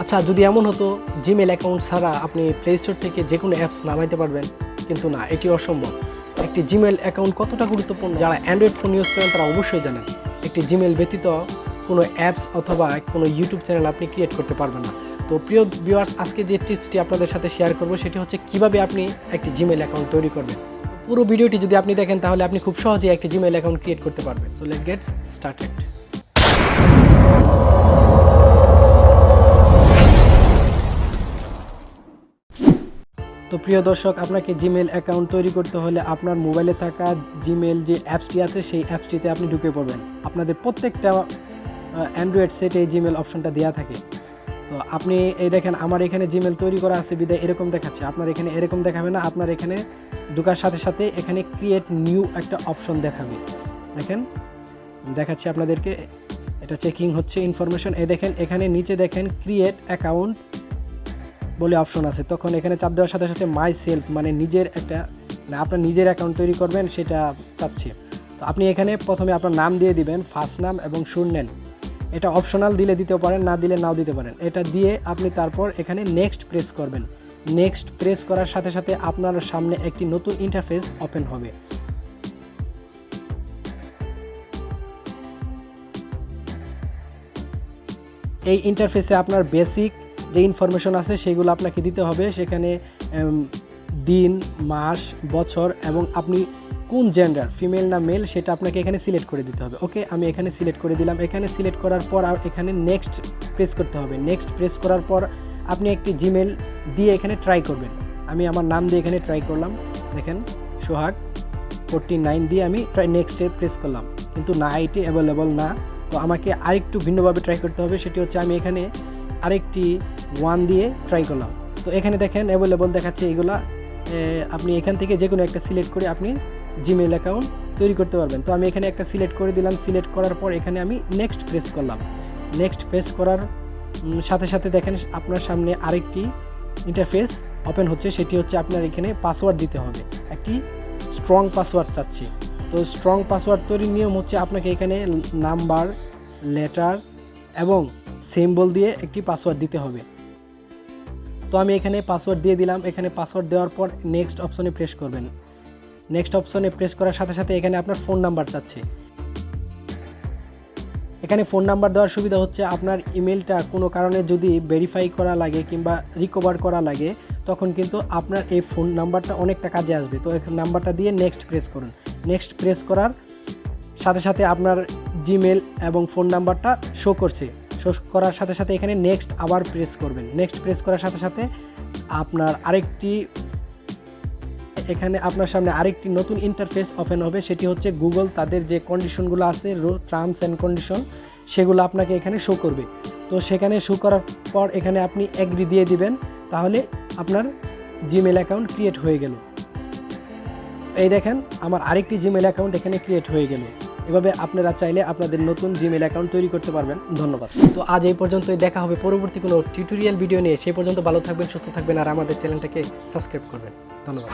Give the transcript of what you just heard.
আচ্ছা, যদি এমন হতো জিমেল অ্যাকাউন্ট ছাড়া আপনি প্লে স্টোর থেকে যে কোনো অ্যাপস নামাইতে পারবেন, কিন্তু না, এটি অসম্ভব। একটি জিমেল অ্যাকাউন্ট কতটা গুরুত্বপূর্ণ যারা অ্যান্ড্রয়েড ফোন ইউজ করেন তারা অবশ্যই জানেন। একটি জিমেল ব্যতীত কোনো অ্যাপস অথবা কোনো ইউটিউব চ্যানেল আপনি ক্রিয়েট করতে পারবেন না। তো প্রিয় ভিউয়ার্স, আজকে যে টিপসটি আপনাদের সাথে শেয়ার করব সেটি হচ্ছে কিভাবে আপনি একটি জিমেল অ্যাকাউন্ট তৈরি করবেন। পুরো ভিডিওটি যদি আপনি দেখেন তাহলে আপনি খুব সহজেই একটি জিমেল অ্যাকাউন্ট ক্রিয়েট করতে পারবেন। So let's get started. তো প্রিয় দর্শক, আপনাকে জিমেল অ্যাকাউন্ট তৈরি করতে হলে আপনার মোবাইলে থাকা জিমেল যে অ্যাপসটি আছে সেই অ্যাপসটিতে আপনি ঢুকে পড়বেন। আপনাদের প্রত্যেকটা অ্যান্ড্রয়েড সেটে এই জিমেল অপশনটা দেওয়া থাকে। তো আপনি এই দেখেন, আমার এখানে জিমেল তৈরি করা আছে বিদায় এরকম দেখাচ্ছে। আপনার এখানে এরকম দেখাবে না, আপনার এখানে ঢোকার সাথে সাথে এখানে ক্রিয়েট নিউ একটা অপশন দেখাবে। দেখেন, দেখাচ্ছি আপনাদেরকে, এটা চেকিং হচ্ছে ইনফরমেশন। এই দেখেন, এখানে নিচে দেখেন ক্রিয়েট অ্যাকাউন্ট বলে অপশন আছে। তখন এখানে চাপ দেওয়ার সাথে সাথে মাই সেলফ মানে নিজের একটা, আপনার নিজের অ্যাকাউন্ট তৈরি করবেন সেটা চাচ্ছে। তো আপনি এখানে প্রথমে আপনার নাম দিয়ে দিবেন, ফার্স্ট নাম এবং সুরনেম। এটা অপশনাল, দিলে দিতেও পারেন, না দিলে নাও দিতে পারেন। এটা দিয়ে আপনি তারপর এখানে নেক্সট প্রেস করবেন। নেক্সট প্রেস করার সাথে সাথে আপনার সামনে একটি নতুন ইন্টারফেস ওপেন হবে। এই ইন্টারফেসে আপনার বেসিক যে ইনফরমেশন আছে সেগুলো আপনাকে দিতে হবে। সেখানে দিন, মাস, বছর এবং আপনি কোন জেন্ডার, ফিমেল না মেল, সেটা আপনাকে এখানে সিলেক্ট করে দিতে হবে। ওকে, আমি এখানে সিলেক্ট করে দিলাম। এখানে সিলেক্ট করার পর আর এখানে নেক্সট প্রেস করতে হবে। নেক্সট প্রেস করার পর আপনি একটি জিমেল দিয়ে এখানে ট্রাই করবেন। আমি আমার নাম দিয়ে এখানে ট্রাই করলাম। দেখেন, সোহাগ 49 দিয়ে আমি নেক্সটে প্রেস করলাম, কিন্তু না, এটি অ্যাভেলেবল না। তো আমাকে আরেকটু ভিন্নভাবে ট্রাই করতে হবে। সেটি হচ্ছে আমি এখানে আরেকটি 1 দিয়ে ট্রাই করলাম। তো এখানে দেখেন অ্যাভেলেবল দেখাচ্ছে। এগুলা আপনি এখান থেকে যে কোনো একটা সিলেক্ট করে আপনি জিমেল অ্যাকাউন্ট তৈরি করতে পারবেন। তো আমি এখানে একটা সিলেক্ট করে দিলাম। সিলেক্ট করার পর এখানে আমি নেক্সট প্রেস করলাম। নেক্সট প্রেস করার সাথে সাথে দেখেন আপনার সামনে আরেকটি ইন্টারফেস ওপেন হচ্ছে। সেটি হচ্ছে আপনার এখানে পাসওয়ার্ড দিতে হবে। একটি স্ট্রং পাসওয়ার্ড চাচ্ছি। তো স্ট্রং পাসওয়ার্ড তৈরির নিয়ম হচ্ছে আপনাকে এখানে নাম্বার, লেটার এবং সিম্বল দিয়ে একটি পাসওয়ার্ড দিতে হবে। তো আমি এখানে পাসওয়ার্ড দিয়ে দিলাম। এখানে পাসওয়ার্ড দেওয়ার পর নেক্সট অপশনে প্রেস করবেন। নেক্সট অপশনে প্রেস করার সাথে সাথে এখানে আপনার ফোন নাম্বার চাচ্ছে। এখানে ফোন নাম্বার দেওয়ার সুবিধা হচ্ছে আপনার ইমেলটা কোনো কারণে যদি ভেরিফাই করা লাগে কিংবা রিকভার করা লাগে তখন কিন্তু আপনার এই ফোন নাম্বারটা অনেকটা কাজে আসবে। তো এই নাম্বারটা দিয়ে নেক্সট প্রেস করুন। নেক্সট প্রেস করার সাথে সাথে আপনার জিমেল এবং ফোন নাম্বারটা শো করছে। শো করার সাথে সাথে এখানে নেক্সট আবার প্রেস করবেন। নেক্সট প্রেস করার সাথে সাথে আপনার এখানে আপনার সামনে আরেকটি নতুন ইন্টারফেস ওপেন হবে। সেটি হচ্ছে গুগল তাদের যে কন্ডিশনগুলো আছে, টার্মস অ্যান্ড কন্ডিশন, সেগুলো আপনাকে এখানে শো করবে। তো সেখানে শো করার পর এখানে আপনি এগ্রি দিয়ে দিবেন, তাহলে আপনার জিমেল অ্যাকাউন্ট ক্রিয়েট হয়ে গেল। এই দেখেন, আমার আরেকটি জিমেল অ্যাকাউন্ট এখানে ক্রিয়েট হয়ে গেল। এভাবে আপনারা চাইলে আপনাদের নতুন জিমেল অ্যাকাউন্ট তৈরি করতে পারবেন। ধন্যবাদ। তো আজ এই পর্যন্তই, দেখা হবে পরবর্তী কোনো টিউটোরিয়াল ভিডিও নিয়ে। সেই পর্যন্ত ভালো থাকবেন, সুস্থ থাকবেন আর আমাদের চ্যানেলটাকে সাবস্ক্রাইব করবেন। ধন্যবাদ।